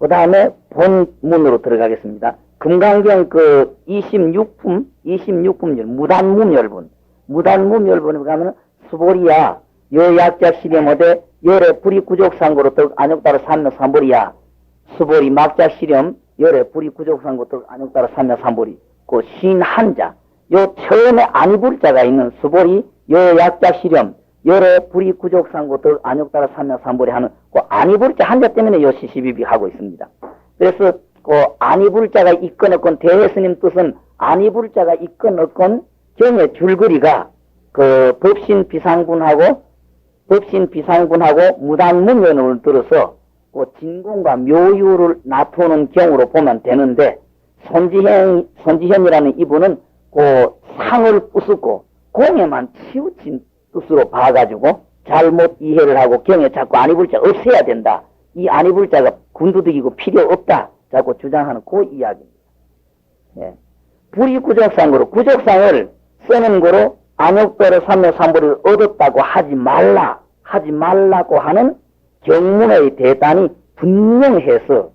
그 다음에 본문으로 들어가겠습니다. 금강경 그 26품 무단무멸분. 무단무멸분에 가면 수보리야, 여약작 시렴어대, 열의 불이구족상고로 떡 안욕따라 삼며 삼보리야. 수보리 막작 시렴, 열의 불이구족상고 떡 안욕따라 삼며 삼보리. 그 신한자. 요 처음에 안이불자가 있는 수보리, 여약작 시렴, 열의 불이구족상고 떡 안욕따라 삼며 삼보리 하는 그 안이불자 한자 때문에 요 시시비비 하고 있습니다. 그래서 그 안이불자가 있건 없건 대스님 뜻은 안이불자가 있건 없건 경의 줄거리가 그 법신비상군하고 무단무면을 들어서 그 진공과 묘유를 나타오는 경우로 보면 되는데 손지현이라는 이분은 그 상을 부수고 공에만 치우친 뜻으로 봐가지고 잘못 이해를 하고 경에 자꾸 안이불자 없애야 된다. 이 안이불자가 군두득이고 필요 없다. 자꾸 주장하는 그 이야기입니다. 예. 불이구족상으로 구족상을 쓰는 거로 안욕도를 삼며 삼보를 얻었다고 하지 말라고 하는 경문의 대단이 분명해서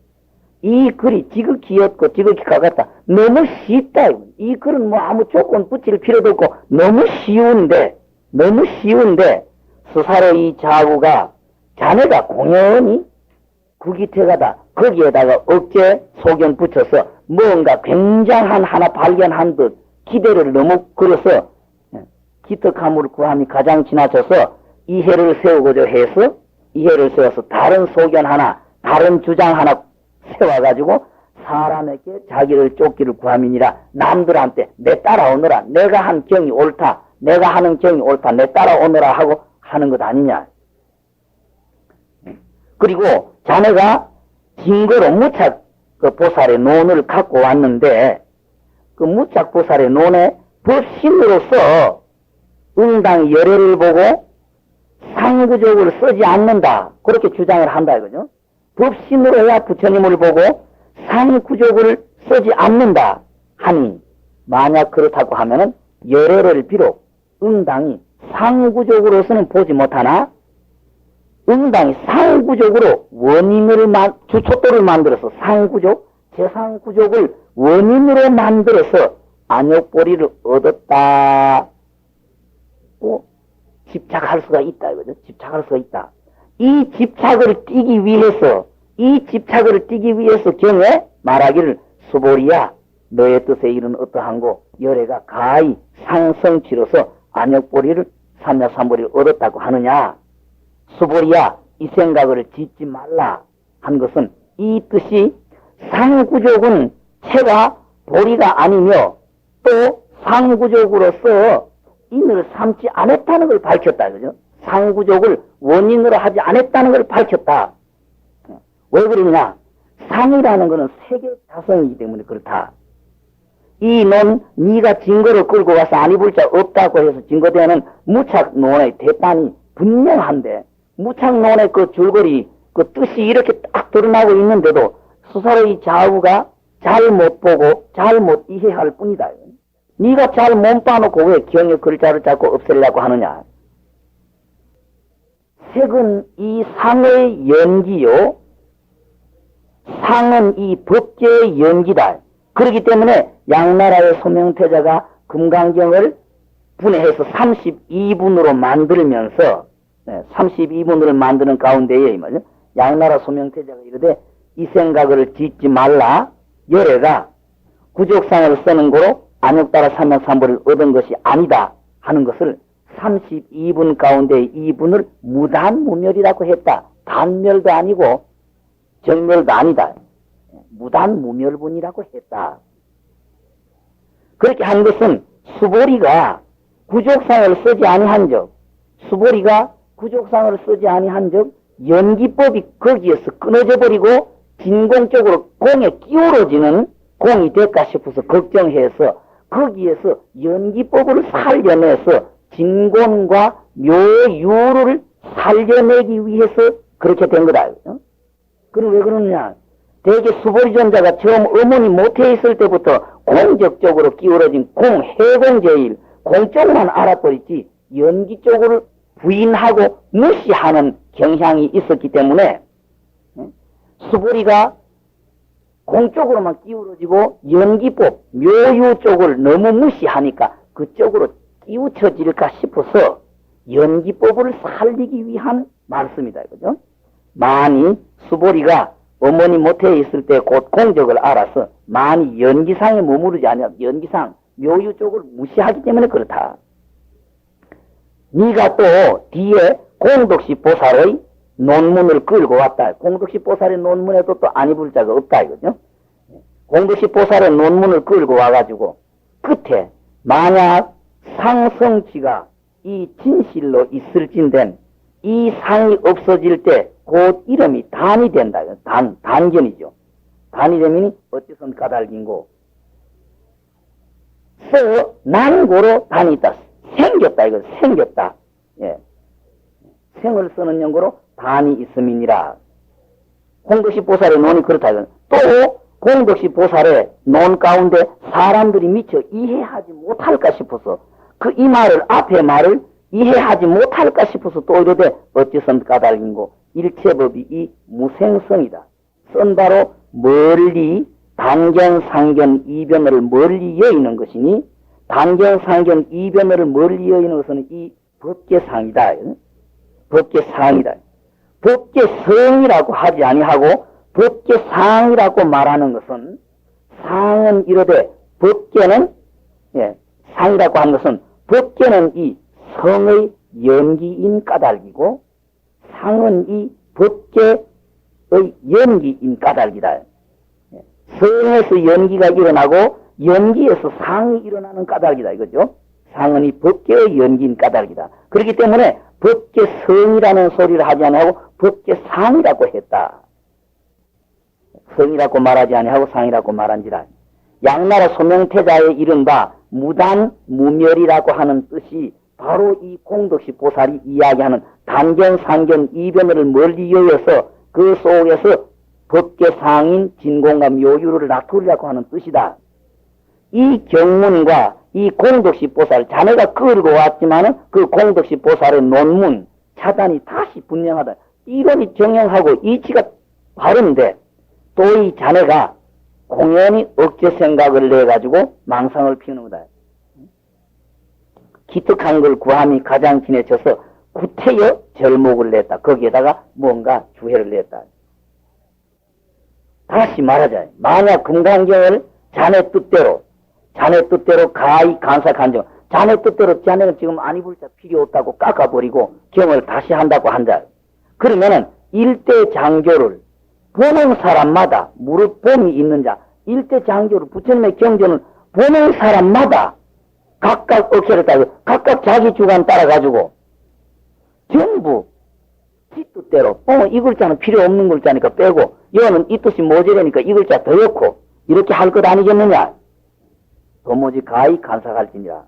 이 글이 지극히였고 지극히 가깝다. 너무 쉽다. 이 글은 뭐 아무 조건 붙일 필요도 없고 너무 쉬운데 스사로 이 자구가 자네가 공연히 구기태가다 거기에다가 어깨 소견 붙여서 뭔가 굉장한 하나 발견한 듯 기대를 너무 걸어서 기특함을 구함이 가장 지나쳐서 이해를 세우고자 해서 이해를 세워서 다른 소견 하나 다른 주장 하나 세워가지고 사람에게 자기를 쫓기를 구함이니라. 남들한테 내 따라오너라. 내가 한 경이 옳다. 내가 하는 경이 옳다. 내 따라오너라 하고 하는 것 아니냐. 그리고 자네가 증거로 무착 그 보살의 논을 갖고 왔는데 그 무착 보살의 논에 법신으로서 응당 열애를 보고 상구적으로 쓰지 않는다. 그렇게 주장을 한다 이거죠. 법신으로 해야 부처님을 보고 상구적을 쓰지 않는다 하니 만약 그렇다고 하면은 열애를 비록 응당이 상구적으로서는 보지 못하나 응당이 상구적으로 원인을 주초도를 만들어서 상구적, 재상구적을 원인으로 만들어서 안욕보리를 얻었다고 집착할 수가 있다 이거죠. 집착할 수가 있다. 이 집착을 띠기 위해서 경에 말하기를 수보리야 너의 뜻에 이른 어떠한고 열애가 가히 상성치로서 안욕보리를 삼야삼보리를 얻었다고 하느냐. 수보리야 이 생각을 짓지 말라 한 것은 이 뜻이 상구족은 체가 보리가 아니며 또 상구족으로서 인을 삼지 않았다는 걸 밝혔다. 그죠? 상구족을 원인으로 하지 않았다는 걸 밝혔다. 왜 그러냐? 상이라는 것은 세계 자성이기 때문에 그렇다. 이 논 네가 증거를 끌고 가서 안이불자 없다고 해서 증거되는 무착론의 대단이 분명한데 무착론의 그 줄거리 그 뜻이 이렇게 딱 드러나고 있는데도 스스로의 좌우가 잘못 보고 잘못 이해할 뿐이다. 네가 잘 못 봐놓고 왜 경의 글자를 자꾸 없애려고 하느냐. 색은 이 상의 연기요. 상은 이 법계의 연기다. 그렇기 때문에 양나라의 소명태자가 금강경을 분해해서 32분으로 만들면서 32분으로 만드는 가운데에 양나라 소명태자가 이르되 이 생각을 짓지 말라. 열애가 구족상을 쓰는 거로 안욕따라 삼명삼보를 얻은 것이 아니다 하는 것을 32분 가운데 2분을 무단무멸이라고 했다. 단멸도 아니고 정멸도 아니다. 무단무멸분이라고 했다. 그렇게 한 것은 수보리가 구족상을 쓰지 아니한 적, 연기법이 거기에서 끊어져 버리고 진공적으로 공에 끼우러지는 공이 될까 싶어서 걱정해서 거기에서 연기법을 살려내서 진공과 묘유를 살려내기 위해서 그렇게 된 거다. 그럼 왜 그러느냐? 대개 수보리존자가 처음 어머니 모태에 있을 때부터 공적적으로 끼우러진 해공제일, 공적으로만 알아버리지 연기 쪽으로 부인하고 무시하는 경향이 있었기 때문에 수보리가 공쪽으로만 기울어지고 연기법, 묘유 쪽을 너무 무시하니까 그쪽으로 끼우쳐질까 싶어서 연기법을 살리기 위한 말씀이다. 그죠? 많이 수보리가 어머니 모태에 있을 때 곧 공적을 알아서 많이 연기상에 머무르지 않냐. 연기상, 묘유 쪽을 무시하기 때문에 그렇다. 네가 또 뒤에 공덕시 보살의 논문을 끌고 왔다. 공덕시 보살의 논문에도 또 아니불 자가 없다 이거죠. 공덕시 보살의 논문을 끌고 와가지고 끝에 만약 상성치가 이 진실로 있을진된 이 상이 없어질 때 곧 이름이 단이 된다. 단견이죠. 단이 되면 어째선 까닭인고 난고로 단이 있다. 생겼다. 이거 생겼다. 예. 생을 쓰는 연고로 단이 있음이니라. 공덕시 보살의 논이 그렇다. 또 공덕시 보살의 논 가운데 사람들이 미처 이해하지 못할까 싶어서 그 이 말을 앞의 말을 이해하지 못할까 싶어서 또 이러되 어째선 까닭인고 일체법이 이 무생성이다. 쓴 바로 멀리 단견 상견 이변을 멀리 여의는 것이니 단견 상견 이변을 멀리 여의는 것은 이 법계상이다. 법계상이다. 법계성이라고 하지 아니하고 법계상이라고 말하는 것은 상은 이르되 법계는 상이라고 하는 것은 법계는 이 성의 연기인 까닭이고 상은 이 법계의 연기인 까닭이다. 성에서 연기가 일어나고 연기에서 상이 일어나는 까닭이다 이거죠. 상은 이 법계의 연기인 까닭이다. 그렇기 때문에 법계성이라는 소리를 하지 아니하고 법계상이라고 했다. 성이라고 말하지 아니하고 상이라고 말한지라. 양나라 소명태자에 이른바 무단 무멸이라고 하는 뜻이 바로 이 공덕시 보살이 이야기하는 단견 상견 이변을 멀리 여여서 그 속에서 법계상인 진공과 묘유를 나타내려고 하는 뜻이다. 이 경문과 이 공덕시 보살 자네가 끌고 왔지만은 그 공덕시 보살의 논문 차단이 다시 분명하다. 이론이 정형하고 이치가 바른데 또 이 자네가 공연히 억제 생각을 내가지고 망상을 피우는 거다. 기특한 걸 구함이 가장 지내쳐서 구태여 절목을 냈다. 거기에다가 뭔가 주해를 냈다. 다시 말하자. 만약 금강경을 자네 뜻대로 가히 간사간정 자네 뜻대로 자네는 지금 안입을자 필요 없다고 깎아버리고 경을 다시 한다고 한다. 그러면은 일대 장교를 보는 사람마다 무릇 봄이 있는 자 일대 장교를 부처님의 경전을 보는 사람마다 각각 억세를 따고 각각 자기 주관 따라가지고 전부 지 뜻대로 이 글자는 필요 없는 글자니까 빼고 여는 이 뜻이 모자라니까 이 글자 더 넣고 이렇게 할 것 아니겠느냐. 도무지 가히 간사할지니라.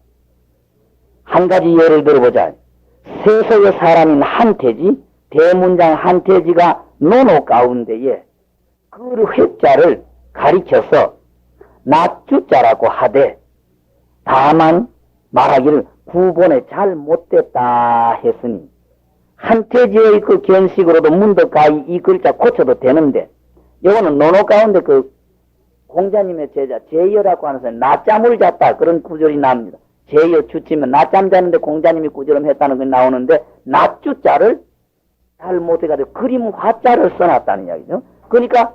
한 가지 예를 들어보자. 세속의 사람인 한태지 대문장 한태지가 논어 가운데에 그 회자를 가리켜서 낫주자라고 하되 다만 말하기를 구본에 잘 못됐다 했으니 한태지의 그 견식으로도 문덕가히 이 글자 고쳐도 되는데 이거는 논어 가운데 그 공자님의 제자 제여라고 하는 사람이 낮잠을 잤다 그런 구절이 나옵니다. 제여 주치면 낮잠 자는데 공자님이 구절음 했다는 게 나오는데 낮주자를 잘 못해가지고 그림 화자를 써놨다는 이야기죠. 그러니까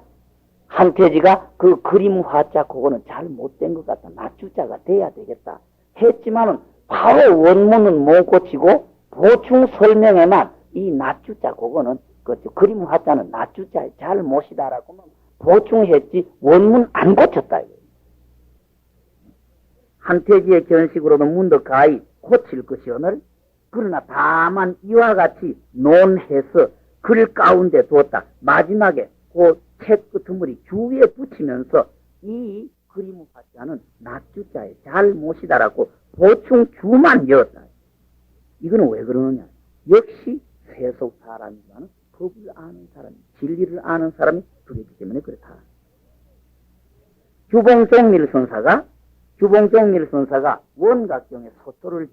한태지가 그 그림 화자 그거는 잘 못된 것 같다. 낮주자가 돼야 되겠다 했지만은 바로 원문은 못 고치고 보충 설명에만 이 낮주자 그거는 그 그림 화자는 낮주자의 잘못이다라고 보충했지 원문 안 고쳤다. 한태지의 견식으로는 문덕가히 고칠 것이 오늘 그러나 다만 이와 같이 논해서 글 가운데 두었다. 마지막에 그 책 끝머리 주위에 붙이면서 이 그림 화자는 낮주자의 잘못이다라고 보충 주만 이었다. 이거는 왜 그러느냐. 역시 세속 사람이지만 법을 아는 사람이 진리를 아는 사람이 그랬기 때문에 그렇다. 주봉종밀 선사가 원각경에 소토를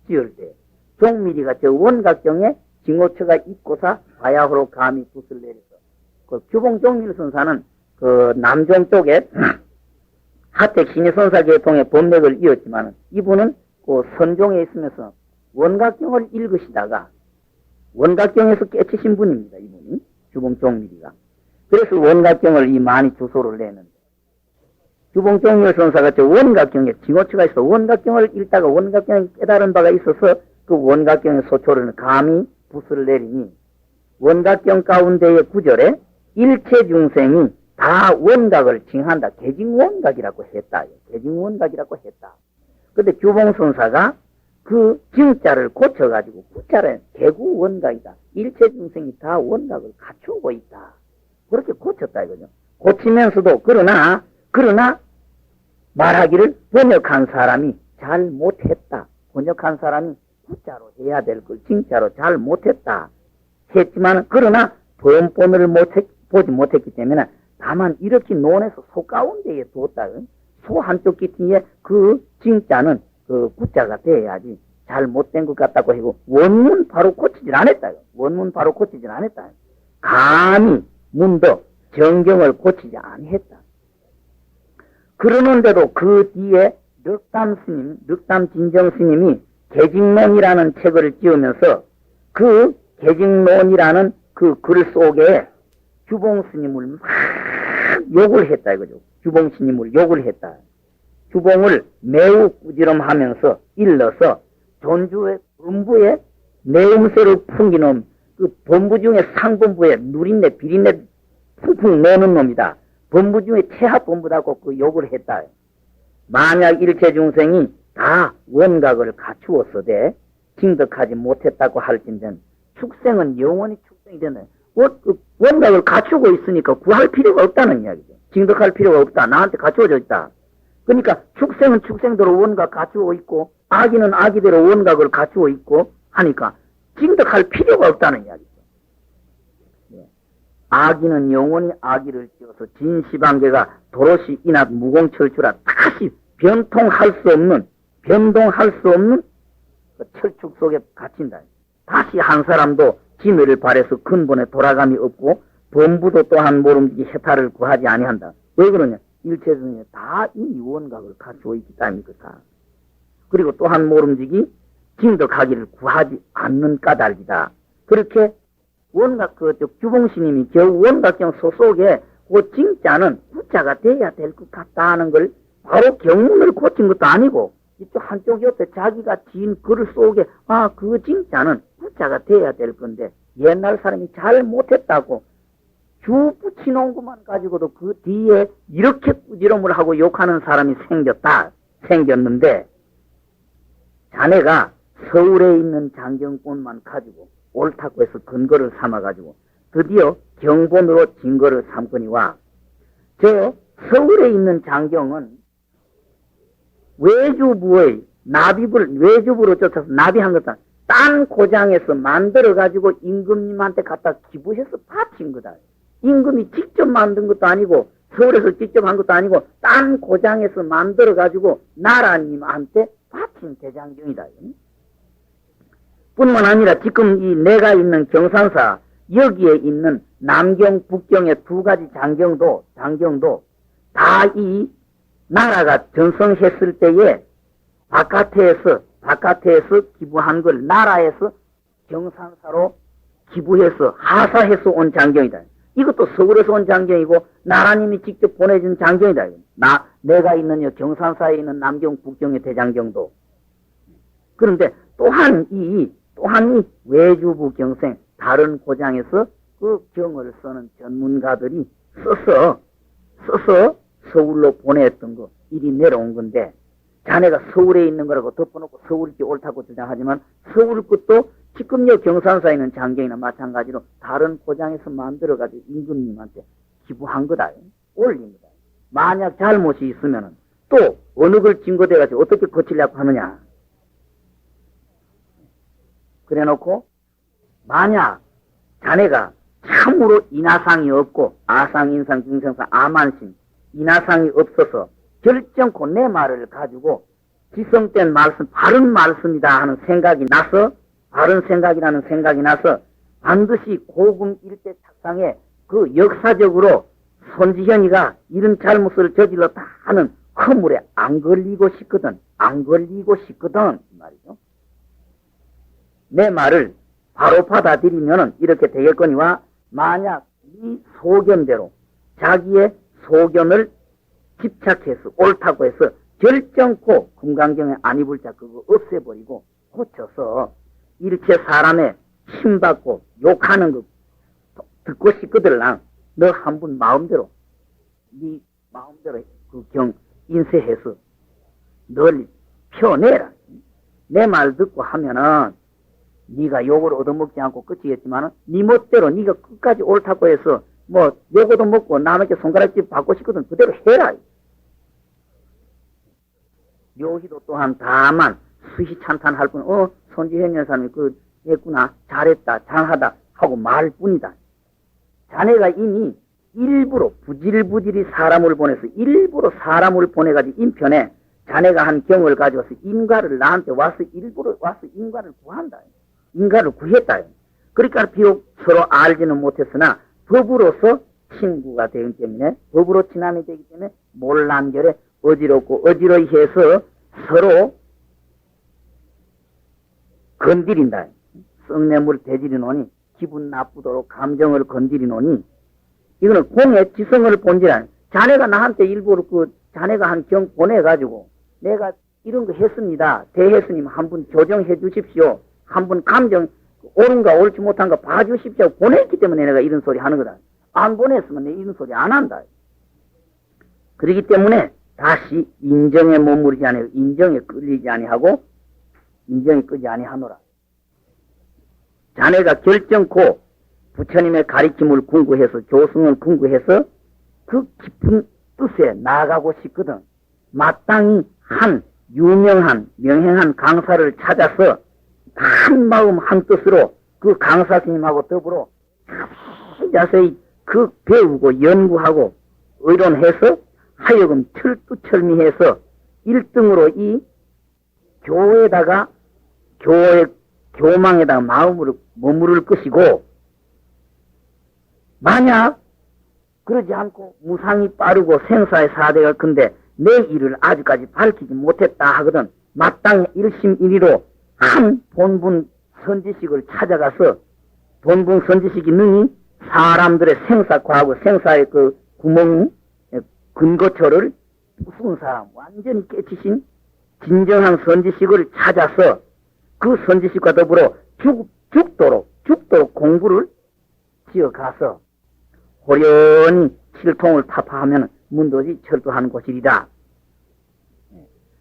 지을 때 종밀이가 저 원각경에 징호처가 있고사 바야흐로 감히 붓을 내려서 그 규봉종밀 선사는 그 남종 쪽에 하택 신의선사계통의 법맥을 이었지만 이분은 그 선종에 있으면서 원각경을 읽으시다가 원각경에서 깨치신 분입니다. 이분이 규봉종밀이가. 그래서 원각경을 이 많이 주소를 내는데 규봉종밀 선사가 저 원각경에 징호치가 있어 원각경을 읽다가 원각경에 깨달은 바가 있어서 그 원각경의 소초를 감히 붓을 내리니 원각경 가운데의 구절에 일체 중생이 다 원각을 징한다. 개징원각이라고 했다. 개징원각이라고 했다. 근데 규봉선사가 그 징자를 고쳐가지고 구자를 개구원각이다. 일체 중생이 다 원각을 갖추고 있다. 그렇게 고쳤다 이거죠. 고치면서도 그러나 말하기를 번역한 사람이 잘 못했다. 번역한 사람이 구자로 해야 될 걸 징자로 잘 못했다. 했지만 그러나 번본을 보지 못했기 때문에 다만 이렇게 논해서 소 가운데에 두었다. 소 한쪽 귀퉁이에 그 징자는 그 구자가 돼야지 잘못된 것 같다고 하고 원문 바로 고치질 않았다. 원문 바로 고치질 않았다. 감히 문도 정경을 고치지 않았다. 그러는데도 그 뒤에 륵담 진정 스님이 개직론이라는 책을 지으면서 그 개직론이라는 그 글 속에 규봉 스님을 막 욕을 했다 이거죠. 규봉 스님을 욕을 했다. 규봉을 매우 꾸지럼하면서 일러서 존주의 본부에 내음새를 풍기는 그 본부 중에 상본부에 누린내 비린내 풍풍 내는 놈이다. 본부 중에 최하 본부다고 그 욕을 했다. 만약 일체 중생이 다 원각을 갖추었어대 징득하지 못했다고 할진된 축생은 영원히 축생이 되네. 원각을 갖추고 있으니까 구할 필요가 없다는 이야기죠. 징득할 필요가 없다. 나한테 갖추어져 있다. 그러니까 축생은 축생대로 원각 갖추어 있고 아기는 아기대로 원각을 갖추어 있고 하니까 징득할 필요가 없다는 이야기죠. 아기는 영원히 아기를 지어서 진시방계가 도로시 인합 무공철주라 다시 변동할 수 없는 그 철축 속에 갇힌다. 다시 한 사람도 진의를 발해서 근본에 돌아감이 없고 범부도 또한 모름지기 해탈을 구하지 아니한다. 왜 그러냐? 일체중에 다 이 원각을 갖추어 있기 때문이다. 그리고 또한 모름지기 징득하기를 구하지 않는 까닭이다. 그렇게 원각 규봉스님이 겨우 원각경 소속에 그 징자는 구자가 돼야 될 것 같다 하는 걸 바로 경문을 고친 것도 아니고 이쪽 한쪽 옆에 자기가 지은 글 속에 그 징자는 구자가 돼야 될 건데 옛날 사람이 잘 못했다고 주 붙여놓은 것만 가지고도 그 뒤에 이렇게 꾸지럼을 하고 욕하는 사람이 생겼는데 자네가 서울에 있는 장경본만 가지고 옳다고 해서 근거를 삼아가지고 드디어 경본으로 증거를 삼거니와 저 서울에 있는 장경은 외주부의 외주부로 쫓아서 납입한 것은 딴 고장에서 만들어가지고 임금님한테 갖다 기부해서 바친 거다. 임금이 직접 만든 것도 아니고 서울에서 직접 한 것도 아니고 딴 고장에서 만들어가지고 나라님한테 바친 대장경이다. 뿐만 아니라 지금 이 내가 있는 경산사 여기에 있는 남경 북경의 두 가지 장경도 다 이 나라가 전성했을 때에 바깥에서 기부한 걸 나라에서 경산사로 기부해서 하사해서 온 장경이다. 이것도 서울에서 온 장경이고 나라님이 직접 보내준 장경이다. 내가 있는 경산사에 있는 남경 북경의 대장경도. 그런데 또한 이 외주부 경생 다른 고장에서 그 경을 쓰는 전문가들이 써서 서울로 보냈던 거 이리 내려온 건데 자네가 서울에 있는 거라고 덮어놓고 서울이 옳다고 주장하지만 서울 것도 지금 경산사에 있는 장경이나 마찬가지로 다른 고장에서 만들어가지고 임금님한테 기부한 거다. 올린 거다. 만약 잘못이 있으면은 또 어느 걸 증거돼가지고 어떻게 고치려고 하느냐. 그래 놓고 만약 자네가 참으로 인하상이 없고 아상, 인상, 중생상, 아만심 인하상이 없어서 결정코 내 말을 가지고 지성된 말씀, 바른 말씀이다 하는 생각이 나서 바른 생각이라는 생각이 나서 반드시 고금 일대 착상에 그 역사적으로 손지현이가 이런 잘못을 저질렀다 하는 허물에 안 걸리고 싶거든. 안 걸리고 싶거든. 말이죠. 내 말을 바로 받아들이면은 이렇게 되겠거니와 만약 이 소견대로 자기의 소견을 집착해서 옳다고 해서 결정코 금강경에 안 입을 자 그거 없애버리고 고쳐서 이렇게 사람의 신받고 욕하는 거 듣고 싶거들랑 너 한 분 마음대로 네 마음대로 그 경 인쇄해서 널리 펴내라. 내 말 듣고 하면은 네가 욕을 얻어먹지 않고 끝이겠지만은 네 멋대로 네가 끝까지 옳다고 해서 뭐 욕 얻어먹고 남에게 손가락질 받고 싶거든 그대로 해라. 묘희도 또한 다만 수시 찬탄할 뿐 손지현 여사님이 했구나 잘했다 잘하다 하고 말 뿐이다. 자네가 이미 일부러 부질부질이 사람을 보내서 일부러 사람을 보내가지고 인편에 자네가 한 경을 가져와서 인가를 나한테 와서 일부러 와서 인가를 구한다. 인가를 구했다. 그러니까 비록 서로 알지는 못했으나 법으로서 친구가 되기 때문에 법으로 친함이 되기 때문에 몰란결에 어지럽고 어지러이 해서 서로 건드린다. 썩내물 대지리노니 기분 나쁘도록 감정을 건드리노니 이거는 공의 지성을 본질은 자네가 나한테 일부러 자네가 한 경 보내가지고 내가 이런 거 했습니다. 대혜스님 한 분 교정해 주십시오. 한 분 감정 옳은가 옳지 못한가 봐주십시오. 보냈기 때문에 내가 이런 소리 하는 거다. 안 보냈으면 내가 이런 소리 안 한다. 그렇기 때문에 다시 인정에 머무르지 아니하고 인정에 끌리지 아니하고 인정에 끌지 아니하노라. 자네가 결정코 부처님의 가르침을 궁구해서 조승을 궁구해서 그 깊은 뜻에 나아가고 싶거든. 마땅히 한 유명한 명행한 강사를 찾아서 한 마음 한 뜻으로 그 강사 스님하고 더불어 자세히 그 배우고 연구하고 의론해서 하여금 철두철미해서 1등으로 이 교회에다가 교망에다가 마음으로 머무를 것이고 만약 그러지 않고 무상이 빠르고 생사의 사대가 큰데 내 일을 아직까지 밝히지 못했다 하거든 마땅히 일심일의로 한 본분 선지식을 찾아가서 본분 선지식이 능히 사람들의 생사과하고 생사의 그 구멍 근거처를 부순 사람 완전히 깨치신 진정한 선지식을 찾아서 그 선지식과 더불어 죽도록 공부를 지어가서 호련히 실통을 타파하면 문도지 철도하는 곳이리다.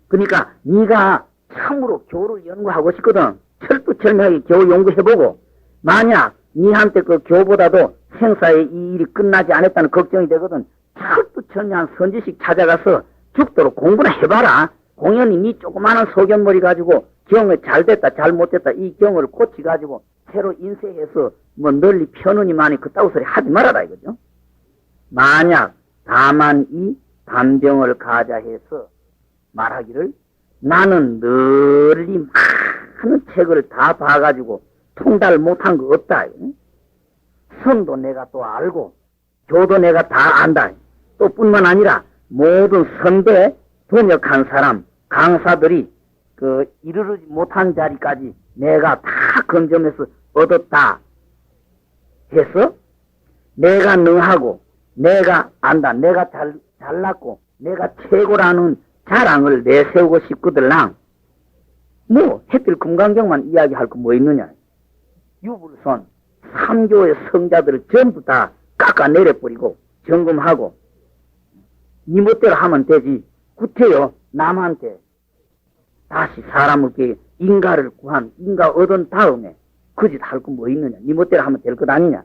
그러니까 네가 참으로 교를 연구하고 싶거든. 철두철미하게 교 연구해보고 만약 네한테 그 교보다도 생사의 이 일이 끝나지 않았다는 걱정이 되거든. 철두철미한 선지식 찾아가서 죽도록 공부나 해봐라. 공연히 네 조그마한 소견머리 가지고 경을 잘됐다 잘못됐다 이 경을 고치가지고 새로 인쇄해서 뭐 널리 펴느니만이 그따구 소리 하지 말아라 이거죠. 만약 다만 이 단병을 가자해서 말하기를 나는 널리 많은 책을 다 봐가지고 통달 못한 거 없다. 선도 내가 또 알고 교도 내가 다 안다. 또 뿐만 아니라 모든 선배 번역한 사람 강사들이 그 이르르지 못한 자리까지 내가 다 검점해서 얻었다 해서 내가 능하고 내가 안다 내가 잘났고 내가 최고라는 자랑을 내세우고 싶거들랑 뭐 해필 금강경만 이야기할 거 뭐 있느냐. 유불선 3교의 성자들을 전부 다 깎아내려버리고 점검하고 니 멋대로 하면 되지. 구태여 남한테 다시 사람에게 인가를 구한 인가 얻은 다음에 그 짓 할 거 뭐 있느냐. 니 멋대로 하면 될 것 아니냐.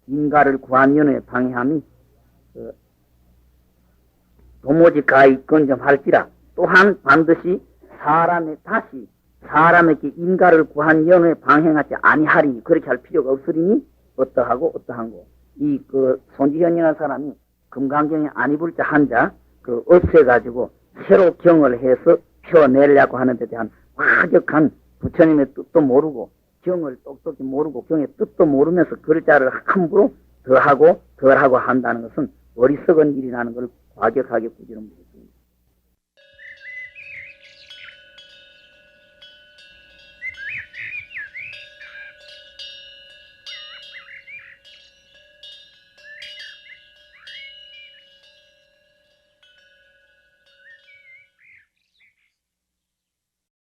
인가를 구한 연의 방해함이 도무지 가히 건점할지라. 또한 반드시 다시 사람에게 인가를 구한 연의 방행하지 아니하리니 그렇게 할 필요가 없으리니 어떠한고 이 손지현이라는 사람이 금강경에 안 입을 자 한자 없애가지고 새로 경을 해서 펴내려고 하는 데 대한 과격한 부처님의 뜻도 모르고 경을 똑똑히 모르고 경의 뜻도 모르면서 글자를 함부로 더하고 덜하고 한다는 것은 어리석은 일이라는 걸 과격하게 꾸짖는 겁니다.